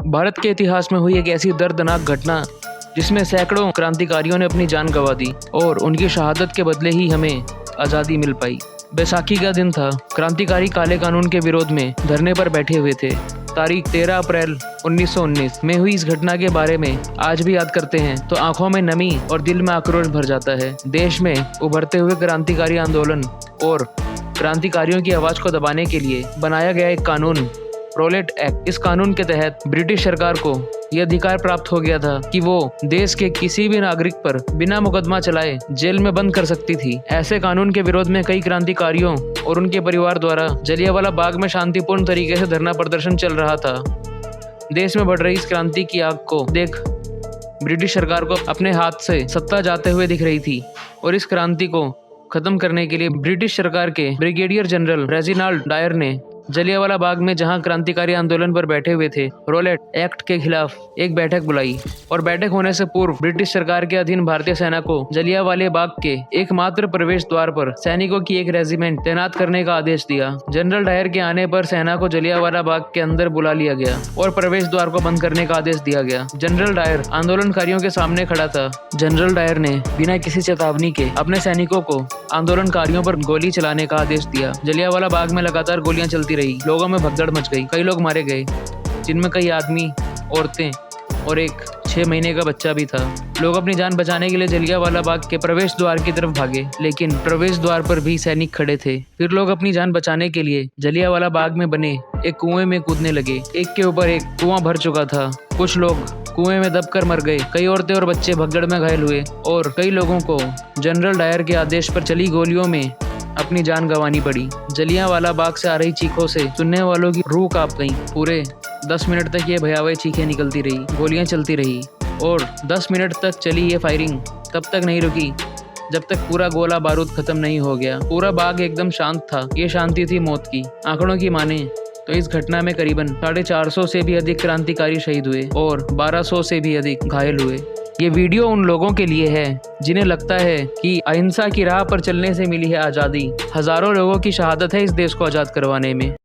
भारत के इतिहास में हुई एक ऐसी दर्दनाक घटना जिसमें सैकड़ों क्रांतिकारियों ने अपनी जान गंवा दी और उनकी शहादत के बदले ही हमें आज़ादी मिल पाई। बैसाखी का दिन था। क्रांतिकारी काले कानून के विरोध में धरने पर बैठे हुए थे। तारीख 13 अप्रैल 1919 में हुई इस घटना के बारे में आज भी याद करते हैं तो आंखों में नमी और दिल में आक्रोश भर जाता है। देश में उभरते हुए क्रांतिकारी आंदोलन और क्रांतिकारियों की आवाज़ को दबाने के लिए बनाया गया एक कानून, रोलेट एक्ट। इस कानून के तहत ब्रिटिश सरकार को यह अधिकार प्राप्त हो गया था कि वो देश के किसी भी नागरिक पर बिना मुकदमा चलाए जेल में बंद कर सकती थी। ऐसे कानून के विरोध में कई क्रांतिकारियों और उनके परिवार द्वारा जलियांवाला बाग में शांतिपूर्ण तरीके से धरना प्रदर्शन चल रहा था। देश में बढ़ रही इस क्रांति की आग को देख ब्रिटिश सरकार को अपने हाथ से सत्ता जाते हुए दिख रही थी और इस क्रांति को खत्म करने के लिए ब्रिटिश सरकार के ब्रिगेडियर जनरल रेजिनाल्ड डायर ने जलियांवाला बाग में जहां क्रांतिकारी आंदोलन पर बैठे हुए थे, रोलेट एक्ट के खिलाफ एक बैठक बुलाई और बैठक होने से पूर्व ब्रिटिश सरकार के अधीन भारतीय सेना को जलियांवाले बाग के एकमात्र प्रवेश द्वार पर सैनिकों की एक रेजिमेंट तैनात करने का आदेश दिया। जनरल डायर के आने पर सेना को जलियांवाला बाग के अंदर बुला लिया गया और प्रवेश द्वार को बंद करने का आदेश दिया गया। जनरल डायर आंदोलनकारियों के सामने खड़ा था। जनरल डायर ने बिना किसी चेतावनी के अपने सैनिकों को आंदोलनकारियों पर गोली चलाने का आदेश दिया। जलियांवाला बाग में लगातार गोलियां चलती रही। लोगों में भगदड़ मच गई। कई लोग मारे गए, जिनमें कई आदमी, औरतें और एक 6 महीने का बच्चा भी था। लोग अपनी जान बचाने के लिए जलियांवाला बाग के प्रवेश द्वार की तरफ भागे, लेकिन प्रवेश द्वार पर भी सैनिक खड़े थे। फिर लोग अपनी जान बचाने के लिए जलियांवाला बाग में बने एक कुएं में कूदने लगे। एक के ऊपर एक कुआं भर चुका था। कुछ लोग कुएं में दबकर मर गए। कई औरतें और बच्चे भगदड़ में घायल हुए और कई लोगों को जनरल डायर के आदेश पर चली गोलियों में अपनी जान गंवानी पड़ी। जलियांवाला बाग से आ रही चीखों से सुनने वालों की रूह कांप गई। पूरे 10 मिनट तक ये भयावह चीखें निकलती रही, गोलियां चलती रही और 10 मिनट तक चली ये फायरिंग तब तक नहीं रुकी जब तक पूरा गोला बारूद खत्म नहीं हो गया। पूरा बाग एकदम शांत था। ये शांति थी मौत की। आंकड़ों की माने तो इस घटना में करीबन 450 से भी अधिक क्रांतिकारी शहीद हुए और 1200 से भी अधिक घायल हुए। ये वीडियो उन लोगों के लिए है जिन्हें लगता है कि अहिंसा की राह पर चलने से मिली है आज़ादी। हजारों लोगों की शहादत है इस देश को आज़ाद करवाने में।